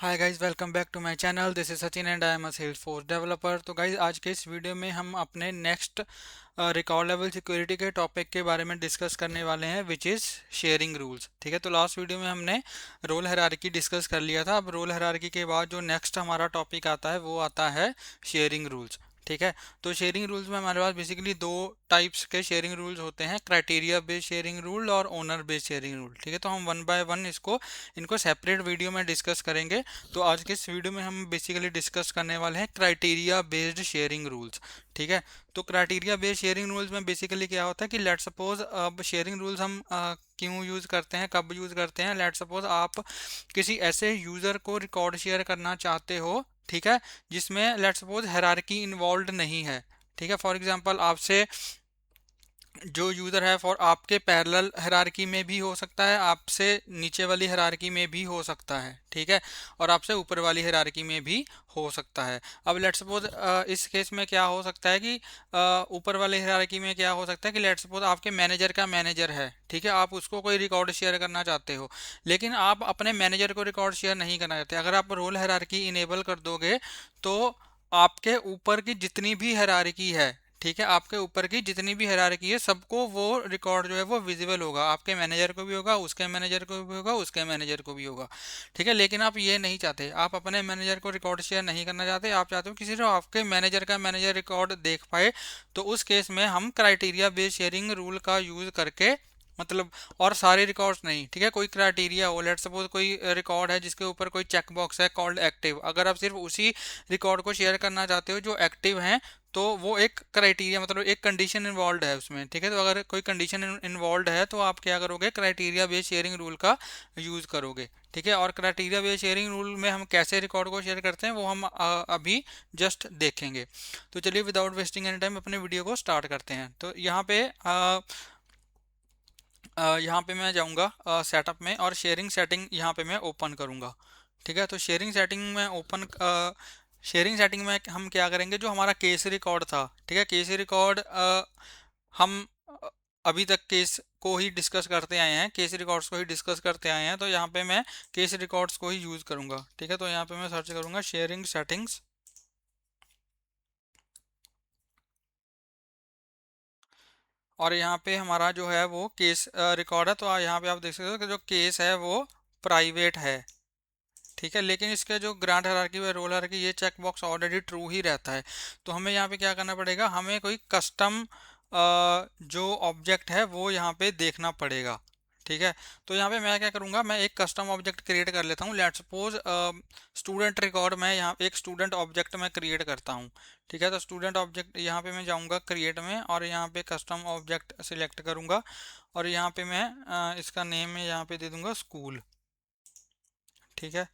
Hi guys, welcome back to my channel. This is Sachin and I am a Salesforce developer. तो guys, आज के इस video में हम अपने नेक्स्ट रिकॉर्ड लेवल सिक्योरिटी के टॉपिक के बारे में डिस्कस करने वाले हैं, विच इज़ शेयरिंग रूल्स। ठीक है, तो लास्ट वीडियो में हमने रोल हायरार्की डिस्कस कर लिया था। अब रोल हायरार्की के बाद जो नेक्स्ट हमारा टॉपिक आता है वो आता है शेयरिंग रूल्स। ठीक है, तो शेयरिंग रूल्स में हमारे पास बेसिकली दो टाइप्स के शेयरिंग रूल्स होते हैं, क्राइटेरिया बेस्ड शेयरिंग रूल और ओनर बेस्ड शेयरिंग रूल। ठीक है, तो हम वन बाय वन इनको सेपरेट वीडियो में डिस्कस करेंगे। तो आज के इस वीडियो में हम बेसिकली डिस्कस करने वाले हैं क्राइटेरिया बेस्ड शेयरिंग रूल्स। ठीक है, तो क्राइटेरिया बेस्ड शेयरिंग रूल्स में बेसिकली क्या होता है कि लेट सपोज अब शेयरिंग रूल्स हम क्यों यूज़ करते हैं, कब यूज़ करते हैं। लेट सपोज आप किसी ऐसे यूज़र को रिकॉर्ड शेयर करना चाहते हो, ठीक है, जिसमें लेट सपोज हायरार्की इन्वॉल्व नहीं है। ठीक है, फॉर एग्जांपल आपसे जो यूज़र है फॉर आपके पैरेलल हायरार्की में भी हो सकता है, आपसे नीचे वाली हायरार्की में भी हो सकता है। ठीक है, और आपसे ऊपर वाली हायरार्की में भी हो सकता है। अब लेट सपोज इस केस में क्या हो सकता है कि ऊपर वाले हायरार्की में क्या हो सकता है कि लेट सपोज आपके मैनेजर का मैनेजर है। ठीक है, आप उसको कोई रिकॉर्ड शेयर करना चाहते हो, लेकिन आप अपने मैनेजर को रिकॉर्ड शेयर नहीं करना चाहते। अगर आप रोल हायरार्की इनेबल कर दोगे तो आपके ऊपर की जितनी भी हायरार्की है, ठीक है, आपके ऊपर की जितनी भी हायरार्की है सबको वो रिकॉर्ड जो है वो विजिबल होगा। आपके मैनेजर को भी होगा, उसके मैनेजर को भी होगा, उसके मैनेजर को भी होगा। ठीक है, लेकिन आप ये नहीं चाहते, आप अपने मैनेजर को रिकॉर्ड शेयर नहीं करना चाहते, आप चाहते हो किसी जो आपके मैनेजर का मैनेजर रिकॉर्ड देख पाए। तो उस केस में हम क्राइटेरिया बेस्ड शेयरिंग रूल का यूज करके, मतलब, और सारे रिकॉर्ड्स नहीं, ठीक है, कोई क्राइटेरिया हो, लेट सपोज कोई रिकॉर्ड है जिसके ऊपर कोई चेक बॉक्स है कॉल्ड एक्टिव, अगर आप सिर्फ उसी रिकॉर्ड को शेयर करना चाहते हो जो एक्टिव हैं, तो वो एक क्राइटेरिया, मतलब एक कंडीशन इन्वॉल्व है उसमें। ठीक है, तो अगर कोई कंडीशन इन्वॉल्व है तो आप क्या करोगे, क्राइटेरिया बेस्ड शेयरिंग रूल का यूज करोगे। ठीक है, और क्राइटेरिया बेस्ड शेयरिंग रूल में हम कैसे रिकॉर्ड को शेयर करते हैं वो हम अभी जस्ट देखेंगे। तो चलिए विदाउट वेस्टिंग एनी टाइम अपने वीडियो को स्टार्ट करते हैं। तो यहाँ पे मैं जाऊँगा सेटअप में, और शेयरिंग सेटिंग यहाँ पे मैं ओपन करूँगा। ठीक है, तो शेयरिंग सेटिंग में हम क्या करेंगे, जो हमारा केस रिकॉर्ड था, ठीक है, केस रिकॉर्ड हम अभी तक केस को ही डिस्कस करते आए हैं, केस रिकॉर्ड्स को ही डिस्कस करते आए हैं, तो यहाँ पे मैं केस रिकॉर्ड्स को ही यूज़ करूँगा। ठीक है, तो यहाँ पे मैं सर्च करूँगा शेयरिंग सेटिंग्स, और यहाँ पे हमारा जो है वो केस रिकॉर्ड है। तो यहाँ पे आप देख सकते हो कि जो केस है वो प्राइवेट है। ठीक है, लेकिन इसके जो ग्रांट हायरार्की व रोल हायरार्की, ये चेक बॉक्स ऑलरेडी ट्रू ही रहता है। तो हमें यहाँ पे क्या करना पड़ेगा, हमें कोई कस्टम जो ऑब्जेक्ट है वो यहाँ पे देखना पड़ेगा। ठीक है, तो यहाँ पे मैं क्या करूँगा, मैं एक कस्टम ऑब्जेक्ट क्रिएट कर लेता हूँ। लेट सपोज स्टूडेंट रिकॉर्ड, मैं यहाँ पे एक स्टूडेंट ऑब्जेक्ट मैं क्रिएट करता हूँ। ठीक है, तो स्टूडेंट ऑब्जेक्ट यहाँ पे मैं जाऊँगा क्रिएट में, और यहाँ पे कस्टम ऑब्जेक्ट सिलेक्ट करूँगा, और यहाँ पे मैं इसका नेम में यहाँ पे दे दूँगा स्कूल। ठीक है,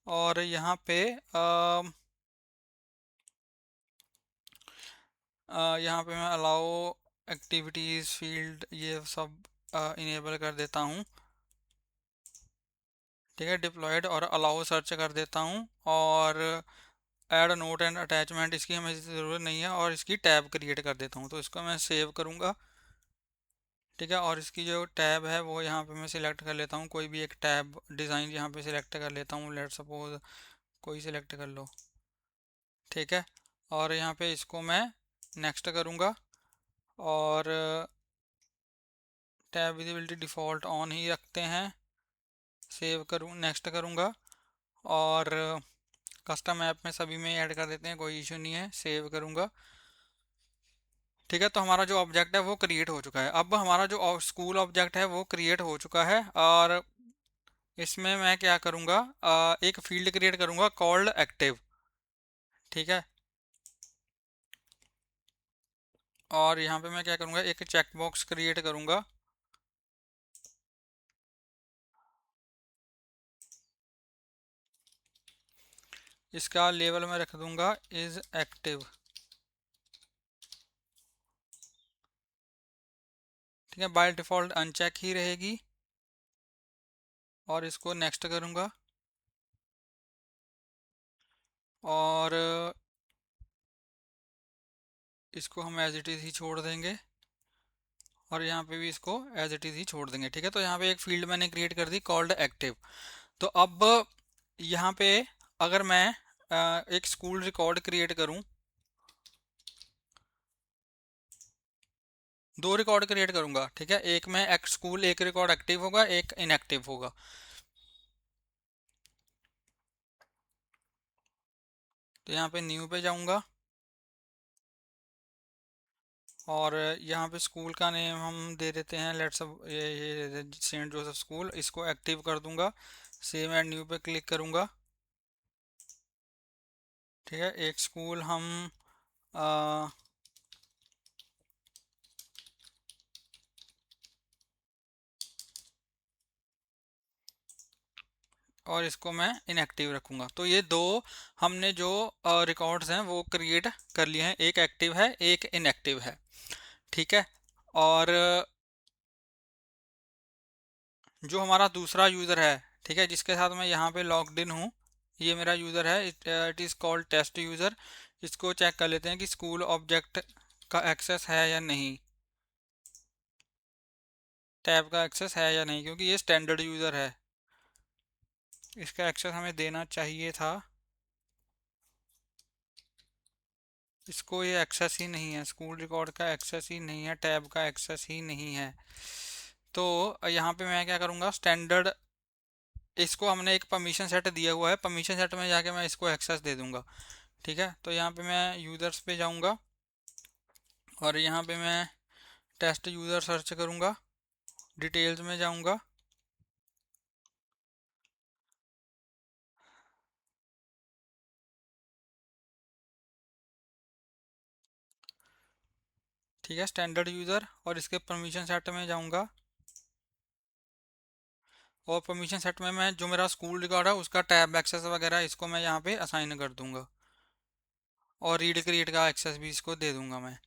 और यहाँ पे यहाँ पे मैं अलाउ एक्टिविटीज़ फील्ड ये सब इनेबल कर देता हूँ। ठीक है, डिप्लॉयड और अलाउ सर्च कर देता हूँ, और ऐड नोट एंड अटैचमेंट इसकी हमें ज़रूरत नहीं है, और इसकी टैब क्रिएट कर देता हूँ। तो इसको मैं सेव करूँगा। ठीक है, और इसकी जो टैब है वो यहाँ पे मैं सिलेक्ट कर लेता हूँ, कोई भी एक टैब डिज़ाइन यहाँ पे सिलेक्ट कर लेता हूँ। लेट सपोज कोई सिलेक्ट कर लो। ठीक है, और यहाँ पे इसको मैं नेक्स्ट करूँगा, और टैब विजिबिलिटी डिफ़ॉल्ट ऑन ही रखते हैं। सेव करूँ, नेक्स्ट करूँगा, और कस्टम ऐप में सभी में ऐड कर देते हैं, कोई इशू नहीं है। सेव करूँगा। ठीक है, तो हमारा जो ऑब्जेक्ट है वो क्रिएट हो चुका है। अब हमारा जो स्कूल ऑब्जेक्ट है वो क्रिएट हो चुका है, और इसमें मैं क्या करूँगा, एक फील्ड क्रिएट करूँगा कॉल्ड एक्टिव। ठीक है, और यहाँ पे मैं क्या करूँगा, एक चेक बॉक्स क्रिएट करूँगा। इसका लेवल मैं रख दूँगा इज़ एक्टिव। ठीक है, बाय डिफ़ॉल्ट अनचेक ही रहेगी, और इसको नेक्स्ट करूँगा, और इसको हम एज इट इज़ ही छोड़ देंगे, और यहाँ पे भी इसको एज इट इज़ ही छोड़ देंगे। ठीक है, तो यहाँ पे एक फील्ड मैंने क्रिएट कर दी कॉल्ड एक्टिव। तो अब यहाँ पे अगर मैं एक स्कूल रिकॉर्ड क्रिएट करूँ, दो रिकॉर्ड क्रिएट करूंगा। ठीक है, एक में एक स्कूल, एक रिकॉर्ड एक्टिव होगा, एक इनएक्टिव होगा। तो यहाँ पे न्यू पे जाऊंगा और यहाँ पे स्कूल का नेम हम दे देते हैं, लेट्स ये सेंट जोसेफ स्कूल, इसको एक्टिव कर दूंगा। सेव एंड न्यू पे क्लिक करूंगा। ठीक है, एक स्कूल हम आ, और इसको मैं इनएक्टिव रखूंगा। तो ये दो हमने जो रिकॉर्ड्स हैं वो क्रिएट कर लिए हैं, एक एक्टिव है एक इनएक्टिव है। ठीक है, और जो हमारा दूसरा यूज़र है, ठीक है, जिसके साथ मैं यहाँ पे लॉग्ड इन हूँ, ये मेरा यूज़र है, it is called test user. इसको चेक कर लेते हैं कि स्कूल ऑब्जेक्ट का एक्सेस है या नहीं, टैब का एक्सेस है या नहीं, क्योंकि ये स्टैंडर्ड यूज़र है, इसका एक्सेस हमें देना चाहिए था। इसको ये एक्सेस ही नहीं है, स्कूल रिकॉर्ड का एक्सेस ही नहीं है, टैब का एक्सेस ही नहीं है। तो यहाँ पे मैं क्या करूँगा, स्टैंडर्ड, इसको हमने एक परमिशन सेट दिया हुआ है, परमिशन सेट में जाके मैं इसको एक्सेस दे दूंगा। ठीक है, तो यहाँ पे मैं यूज़र्स पे जाऊँगा और यहाँ पे मैं टेस्ट यूज़र सर्च करूँगा, डिटेल्स में जाऊँगा। ठीक है, स्टैंडर्ड यूज़र, और इसके परमिशन सेट में जाऊँगा और परमिशन सेट में मैं जो मेरा स्कूल रिकॉर्ड है उसका टैब एक्सेस वगैरह इसको मैं यहाँ पे असाइन कर दूँगा और रीड क्रिएट का एक्सेस भी इसको दे दूँगा मैं।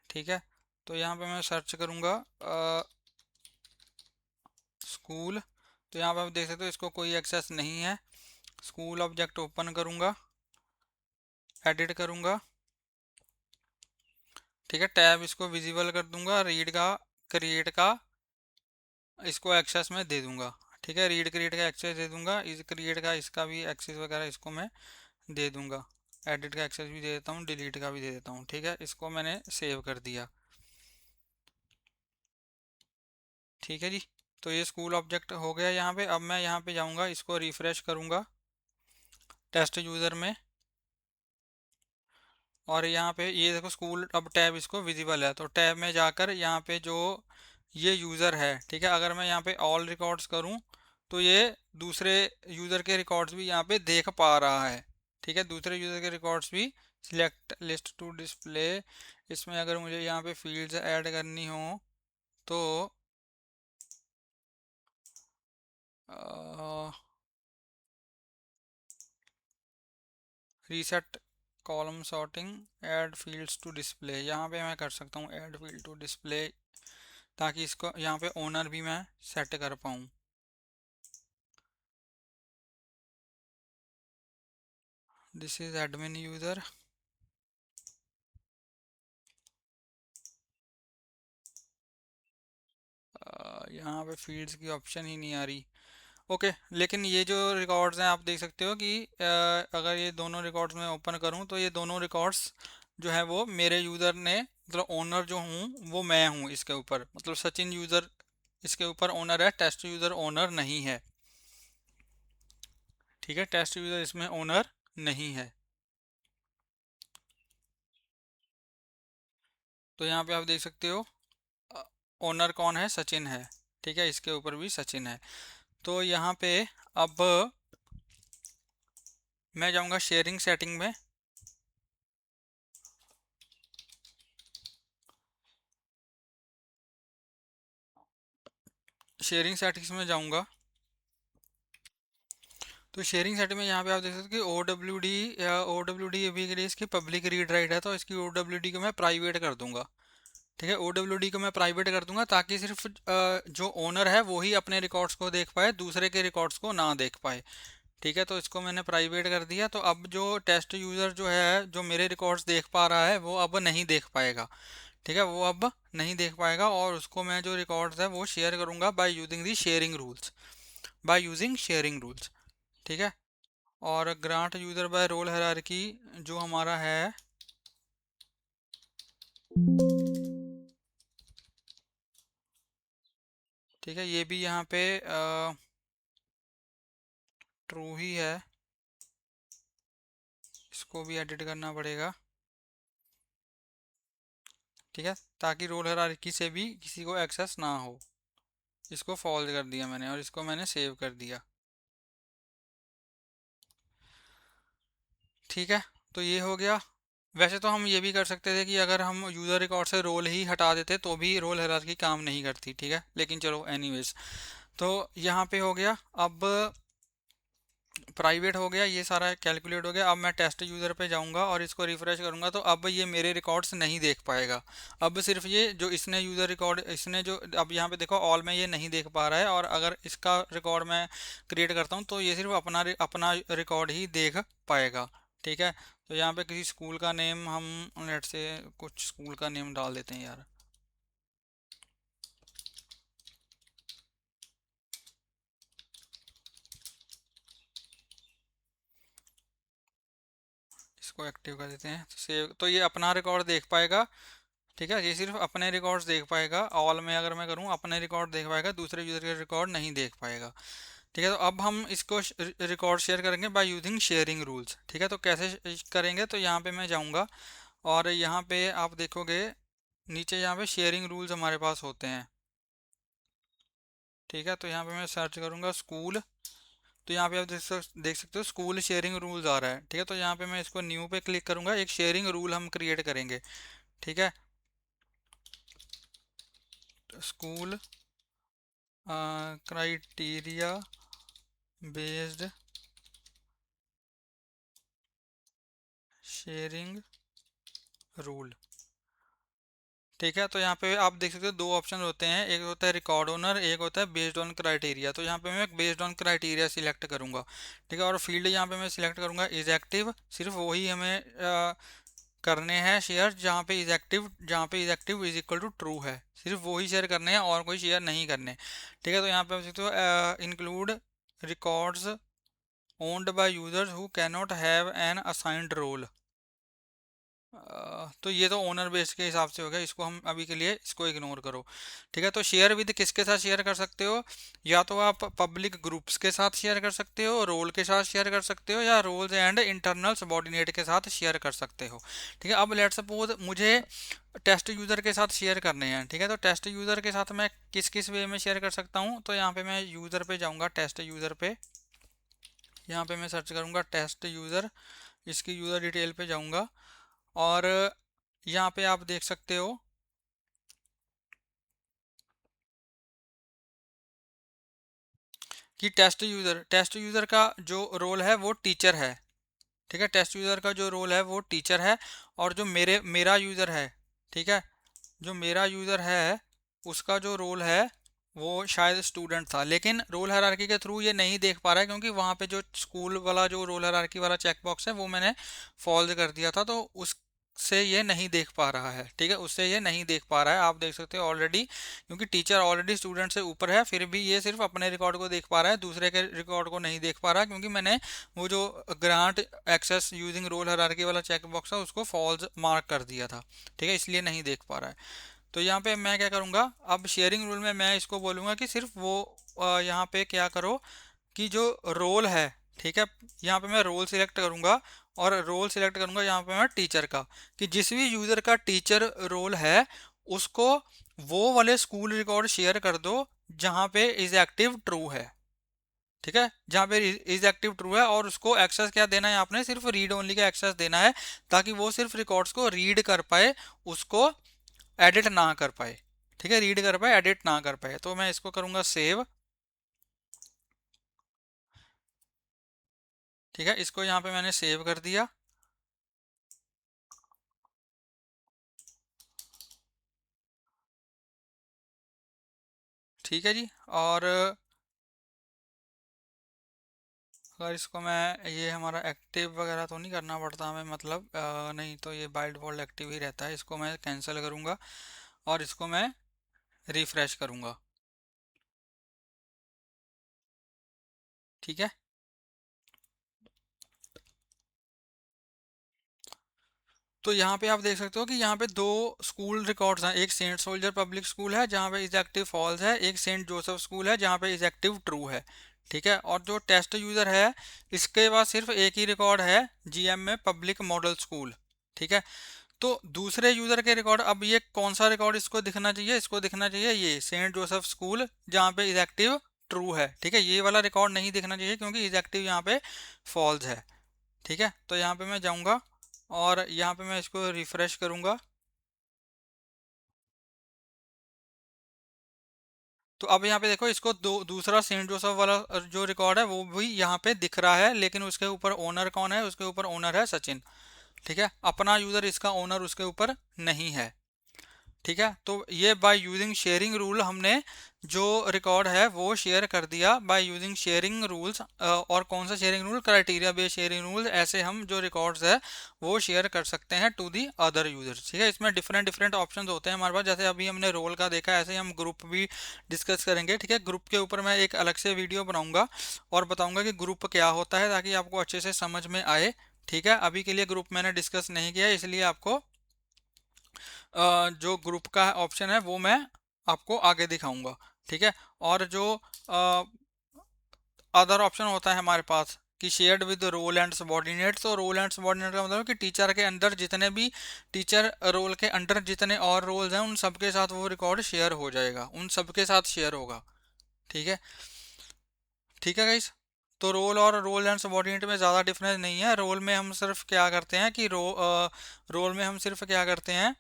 ठीक है, तो यहाँ पे मैं सर्च करूँगा स्कूल, तो यहाँ पे आप देख सकते हो इसको कोई एक्सेस नहीं है। स्कूल ऑब्जेक्ट ओपन करूँगा, एडिट करूँगा। ठीक है, टैब इसको विजिबल कर दूंगा, रीड का क्रिएट का इसको एक्सेस में दे दूंगा। ठीक है, रीड क्रिएट का एक्सेस दे दूंगा, इस क्रिएट का इसका भी एक्सेस वगैरह इसको मैं दे दूंगा। एडिट का एक्सेस भी दे देता हूँ, डिलीट का भी दे देता हूँ। ठीक है, इसको मैंने सेव कर दिया। ठीक है जी, तो ये स्कूल ऑब्जेक्ट हो गया यहाँ पे। अब मैं यहाँ पे जाऊँगा, इसको रिफ्रेश करूँगा टेस्ट यूज़र में, और यहाँ पे ये देखो स्कूल, अब टैब इसको विजिबल है। तो टैब में जाकर यहाँ पे जो ये यूज़र है, ठीक है, अगर मैं यहाँ पे ऑल रिकॉर्ड्स करूँ तो ये दूसरे यूज़र के रिकॉर्ड्स भी यहाँ पे देख पा रहा है। ठीक है, दूसरे यूज़र के रिकॉर्ड्स भी, सिलेक्ट लिस्ट टू डिस्प्ले, इसमें अगर मुझे यहाँ पे फील्ड्स ऐड करनी हो तो reset column sorting, add fields to display, यहाँ पे मैं कर सकता हूँ ऐड फील्ड टू डिस्प्ले, ताकि इसको यहाँ पे ओनर भी मैं सेट कर पाऊँ। This is admin user. यहाँ पे फील्ड्स की ऑप्शन ही नहीं आ रही। ओके, लेकिन ये जो रिकॉर्ड्स हैं आप देख सकते हो कि अगर ये दोनों रिकॉर्ड्स मैं ओपन करूँ तो ये दोनों रिकॉर्ड्स जो है वो मेरे यूज़र ने, मतलब ओनर जो हूँ वो मैं हूँ इसके ऊपर, मतलब सचिन यूज़र इसके ऊपर ओनर है, टेस्ट यूज़र ओनर नहीं है। ठीक है, टेस्ट यूज़र इसमें ओनर नहीं है। तो यहाँ पे आप देख सकते हो ओनर कौन है, सचिन है। ठीक है, इसके ऊपर भी सचिन है। तो यहाँ पे अब मैं जाऊँगा शेयरिंग सेटिंग में, शेयरिंग सेटिंग्स में जाऊँगा। तो शेयरिंग सेटिंग में यहाँ पे आप देख सकते हो कि ओ डब्ल्यू डी अभी के लिए इसकी पब्लिक रीड राइट है, तो इसकी ओ डब्ल्यू डी को मैं प्राइवेट कर दूंगा। ठीक है, ओ डब्ल्यू डी को मैं प्राइवेट कर दूंगा ताकि सिर्फ जो ओनर है वो ही अपने रिकॉर्ड्स को देख पाए, दूसरे के रिकॉर्ड्स को ना देख पाए। ठीक है, तो इसको मैंने प्राइवेट कर दिया। तो अब जो टेस्ट यूज़र जो है, जो मेरे रिकॉर्ड्स देख पा रहा है, वो अब नहीं देख पाएगा। ठीक है, वो अब नहीं देख पाएगा, और उसको मैं जो रिकॉर्ड्स है वो शेयर करूंगा by using the sharing rules, by using sharing rules. ठीक है, और grant user by role hierarchy जो हमारा है, ठीक है, ये भी यहाँ पे ट्रू ही है, इसको भी एडिट करना पड़ेगा। ठीक है, ताकि रोल हायरार्की से भी किसी को एक्सेस ना हो। इसको फॉल्स कर दिया मैंने और इसको मैंने सेव कर दिया। ठीक है, तो ये हो गया। वैसे तो हम ये भी कर सकते थे कि अगर हम यूज़र रिकॉर्ड से रोल ही हटा देते तो भी रोल हायरार्की काम नहीं करती, ठीक है, लेकिन चलो एनीवेज। तो यहाँ पे हो गया। अब प्राइवेट हो गया, ये सारा कैलकुलेट हो गया। अब मैं टेस्ट यूज़र पे जाऊंगा और इसको रिफ्रेश करूंगा, तो अब ये मेरे रिकॉर्ड्स नहीं देख पाएगा। अब सिर्फ ये जो इसने यूज़र रिकॉर्ड, इसने जो अब यहाँ पे देखो ऑल में ये नहीं देख पा रहा है, और अगर इसका रिकॉर्ड मैं क्रिएट करता हूँ तो ये सिर्फ अपना रिकॉर्ड ही देख पाएगा। ठीक है, तो यहाँ पे किसी स्कूल का नेम हम लेट से कुछ स्कूल का नेम डाल देते हैं यार। इसको एक्टिव कर देते हैं, तो सेव, तो ये अपना रिकॉर्ड देख पाएगा। ठीक है, ये सिर्फ अपने रिकॉर्ड्स देख पाएगा। ऑल में अगर मैं करूँ अपने रिकॉर्ड देख पाएगा, दूसरे यूजर के रिकॉर्ड नहीं देख पाएगा। ठीक है, तो अब हम इसको रिकॉर्ड शेयर करेंगे बाय यूजिंग शेयरिंग रूल्स। ठीक है, तो कैसे करेंगे, तो यहाँ पे मैं जाऊँगा और यहाँ पे आप देखोगे नीचे यहाँ पे शेयरिंग रूल्स हमारे पास होते हैं। ठीक है, तो यहाँ पे मैं सर्च करूँगा स्कूल, तो यहाँ पे आप देख सकते हो स्कूल शेयरिंग रूल्स आ रहा है। ठीक है, तो यहाँ पे मैं इसको न्यू पे क्लिक करूँगा, एक शेयरिंग रूल हम क्रिएट करेंगे। ठीक है, school criteria based sharing rule. ठीक है, तो यहाँ पे आप देख सकते हो दो ऑप्शन होते हैं, एक होता है रिकॉर्ड ओनर, एक होता है बेस्ड ऑन क्राइटेरिया। तो यहाँ पे मैं बेस्ड ऑन क्राइटेरिया सिलेक्ट करूँगा। ठीक है, और फील्ड यहाँ पे मैं सिलेक्ट करूँगा इज एक्टिव, सिर्फ वही हमें करने हैं शेयर जहाँ पे is active is equal to true है, सिर्फ वही शेयर करने हैं और कोई शेयर नहीं करने। ठीक है, तो यहाँ पे आप देखते हो include records owned by users who can not have an assigned role. तो ये तो ओनर बेस के हिसाब से हो गया, इसको हम अभी के लिए इसको इग्नोर करो। ठीक है, तो शेयर विद किसके साथ शेयर कर सकते हो, या तो आप पब्लिक ग्रुप्स के साथ शेयर कर सकते हो, रोल के साथ शेयर कर सकते हो, या रोल्स एंड इंटरनल सबॉर्डिनेट के साथ शेयर कर सकते हो। ठीक है, अब लेट सपोज मुझे टेस्ट यूज़र के साथ शेयर करने हैं। ठीक है, तो टेस्ट यूज़र के साथ मैं किस किस वे में शेयर कर सकता हूँ, तो यहाँ पे मैं यूज़र पे जाऊँगा, टेस्ट यूज़र पे, यहाँ पे मैं सर्च करूँगा टेस्ट यूज़र, इसकी यूज़र डिटेल पे जाऊँगा, और यहाँ पे आप देख सकते हो कि टेस्ट यूज़र का जो रोल है वो टीचर है। ठीक है, टेस्ट यूज़र का जो रोल है वो टीचर है, और जो मेरा यूज़र है, ठीक है, जो मेरा यूज़र है उसका जो रोल है वो शायद स्टूडेंट था, लेकिन रोल हायरार्की के थ्रू ये नहीं देख पा रहा है, क्योंकि वहाँ पे जो स्कूल वाला जो रोल हायरार्की वाला चेकबॉक्स है वो मैंने फॉल्स कर दिया था, तो उससे ये नहीं देख पा रहा है। ठीक है, उससे ये नहीं देख पा रहा है, आप देख सकते हो ऑलरेडी, क्योंकि टीचर ऑलरेडी स्टूडेंट से ऊपर है, फिर भी ये सिर्फ अपने रिकॉर्ड को देख पा रहा है, दूसरे के रिकॉर्ड को नहीं देख पा रहा, क्योंकि मैंने वो जो grant access using role hierarchy वाला चेकबॉक्स है उसको फॉल्स मार्क कर दिया था। ठीक है, इसलिए नहीं देख पा रहा है। तो यहाँ पे मैं क्या करूँगा, अब शेयरिंग रूल में मैं इसको बोलूँगा कि सिर्फ वो यहाँ पे क्या करो कि जो रोल है, ठीक है, यहाँ पे मैं रोल सिलेक्ट करूँगा, और रोल सिलेक्ट करूँगा यहाँ पे मैं टीचर का, कि जिस भी यूज़र का टीचर रोल है उसको वो वाले स्कूल रिकॉर्ड शेयर कर दो जहाँ पे इज एक्टिव ट्रू है। ठीक है, जहाँ पे इज एक्टिव ट्रू है, और उसको एक्सेस क्या देना है, आपने सिर्फ रीड ओनली का एक्सेस देना है, ताकि वो सिर्फ रिकॉर्ड्स को रीड कर पाए, उसको एडिट ना कर पाए। ठीक है, रीड कर पाए एडिट ना कर पाए, तो मैं इसको करूंगा सेव। ठीक है, इसको यहाँ पे मैंने सेव कर दिया। ठीक है जी, और अगर इसको मैं, ये हमारा एक्टिव वगैरह तो नहीं करना पड़ता हमें, मतलब नहीं तो ये बाय डिफॉल्ट एक्टिव ही रहता है। इसको मैं कैंसिल करूँगा और इसको मैं रिफ्रेश करूँगा। ठीक है, तो यहाँ पे आप देख सकते हो कि यहाँ पे दो स्कूल रिकॉर्ड्स हैं। एक सेंट सोल्जर पब्लिक स्कूल है जहाँ पे इज एक्टिव फॉल्स है, एक सेंट जोसेफ स्कूल है जहाँ पे इज एक्टिव ट्रू है। ठीक है, और जो टेस्ट यूज़र है इसके पास सिर्फ एक ही रिकॉर्ड है, जीएम में पब्लिक मॉडल स्कूल। ठीक है, तो दूसरे यूज़र के रिकॉर्ड, अब ये कौन सा रिकॉर्ड इसको दिखना चाहिए, इसको दिखना चाहिए ये सेंट जोसेफ स्कूल जहाँ पे इज एक्टिव ट्रू है। ठीक है, ये वाला रिकॉर्ड नहीं दिखना चाहिए क्योंकि इज एक्टिव यहाँ पे फॉल्स है। ठीक है, तो यहाँ पे मैं जाऊँगा और यहाँ पे मैं इसको रिफ्रेश करूँगा। तो अब यहाँ पे देखो, इसको दूसरा सेंट जोसेफ वाला जो रिकॉर्ड है वो भी यहाँ पे दिख रहा है, लेकिन उसके ऊपर ओनर कौन है, उसके ऊपर ओनर है सचिन। ठीक है, अपना यूज़र इसका ओनर उसके ऊपर नहीं है। ठीक है, तो ये बाय यूजिंग शेयरिंग रूल हमने जो रिकॉर्ड है वो शेयर कर दिया बाय यूजिंग शेयरिंग रूल्स। और कौन सा sharing rule, criteria based sharing rule. ऐसे हम जो रिकॉर्ड्स है वो शेयर कर सकते हैं टू दी अदर यूजर्स। ठीक है, इसमें डिफरेंट डिफरेंट ऑप्शंस होते हैं हमारे पास। जैसे अभी हमने रोल का देखा, ऐसे ही हम ग्रुप भी डिस्कस करेंगे। ठीक है, ग्रुप के ऊपर मैं एक अलग से वीडियो बनाऊंगा और बताऊंगा कि ग्रुप क्या होता है, ताकि आपको अच्छे से समझ में आए। ठीक है, अभी के लिए ग्रुप मैंने डिस्कस नहीं किया, इसलिए आपको जो ग्रुप का ऑप्शन है वो मैं आपको आगे दिखाऊंगा। ठीक है, और जो अदर ऑप्शन होता है हमारे पास कि shared with role and subordinate. तो रोल एंड सबॉर्डिनेट का मतलब कि टीचर के अंदर जितने भी, टीचर रोल के अंडर जितने और रोल्स हैं उन सबके साथ वो रिकॉर्ड शेयर हो जाएगा, उन सबके साथ शेयर होगा। ठीक है, ठीक है गाइस। तो रोल एंड सबॉर्डिनेट में ज़्यादा डिफरेंस नहीं है। रोल में हम सिर्फ क्या करते हैं कि रोल में हम सिर्फ क्या करते हैं,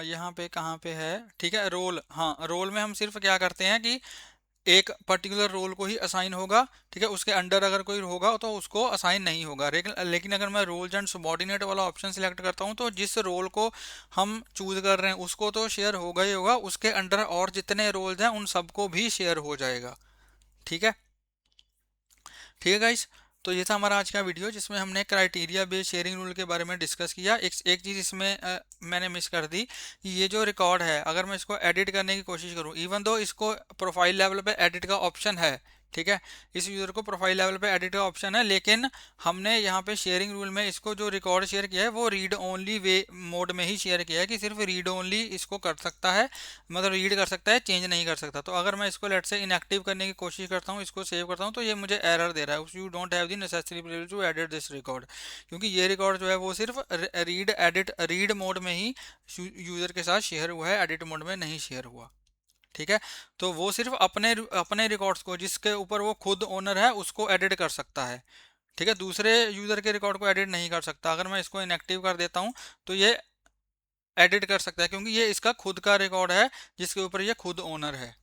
यहाँ पे कहाँ पे है, ठीक है, रोल, हाँ, रोल में हम सिर्फ क्या करते हैं कि एक पर्टिकुलर रोल को ही असाइन होगा। ठीक है, उसके अंडर अगर कोई होगा तो उसको असाइन नहीं होगा। लेकिन अगर मैं रोल्स एंड सबॉर्डिनेट वाला ऑप्शन सिलेक्ट करता हूँ तो जिस रोल को हम चूज कर रहे हैं उसको तो शेयर होगा ही होगा, उसके अंडर और जितने रोल्स हैं उन सबको भी शेयर हो जाएगा। ठीक है, ठीक है गाइस। तो ये था हमारा आज का वीडियो जिसमें हमने क्राइटेरिया बेस्ड शेयरिंग रूल के बारे में डिस्कस किया। एक चीज़ इसमें मैंने मिस कर दी कि ये जो रिकॉर्ड है अगर मैं इसको एडिट करने की कोशिश करूँ, इवन दो इसको प्रोफाइल लेवल पे एडिट का ऑप्शन है। ठीक है, इस यूज़र को प्रोफाइल लेवल पे एडिट का ऑप्शन है, लेकिन हमने यहाँ पे शेयरिंग रूल में इसको जो रिकॉर्ड शेयर किया है वो रीड ओनली वे मोड में ही शेयर किया है कि सिर्फ रीड ओनली इसको कर सकता है, मतलब रीड कर सकता है, चेंज नहीं कर सकता। तो अगर मैं इसको लेट से इनएक्टिव करने की कोशिश करता हूँ, इसको सेव करता हूँ, तो ये मुझे एरर दे रहा है, you don't have the necessary privilege to edit this record. क्योंकि ये रिकॉर्ड जो है वो सिर्फ रीड मोड में ही यूज़र के साथ शेयर हुआ है, एडिट मोड में नहीं शेयर हुआ। ठीक है, तो वो सिर्फ अपने अपने रिकॉर्ड्स को जिसके ऊपर वो खुद ओनर है उसको एडिट कर सकता है। ठीक है, दूसरे यूज़र के रिकॉर्ड को एडिट नहीं कर सकता। अगर मैं इसको इनएक्टिव कर देता हूँ तो ये एडिट कर सकता है क्योंकि ये इसका खुद का रिकॉर्ड है जिसके ऊपर ये खुद ओनर है।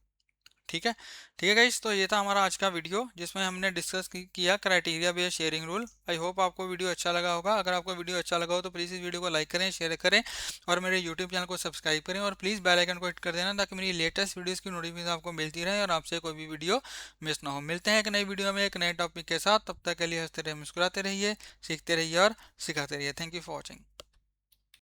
ठीक है, ठीक है गाइस। तो ये था हमारा आज का वीडियो जिसमें हमने डिस्कस किया criteria based sharing rule. I hope आपको वीडियो अच्छा लगा होगा। अगर आपको वीडियो अच्छा लगा हो तो प्लीज़ इस वीडियो को लाइक करें, शेयर करें और मेरे यूट्यूब चैनल को सब्सक्राइब करें और प्लीज़ बेल आइकन को हिट कर देना ताकि मेरी लेटेस्ट वीडियोज़ की नोटिफिकेशन आपको मिलती रहे और आपसे कोई भी वीडियो मिस ना हो। मिलते हैं एक नई वीडियो में एक नए टॉपिक के साथ, तब तक के लिए हंसते रहिए, मुस्कुराते रहिए, सीखते रहिए और सिखाते रहिए। Thank you for watching.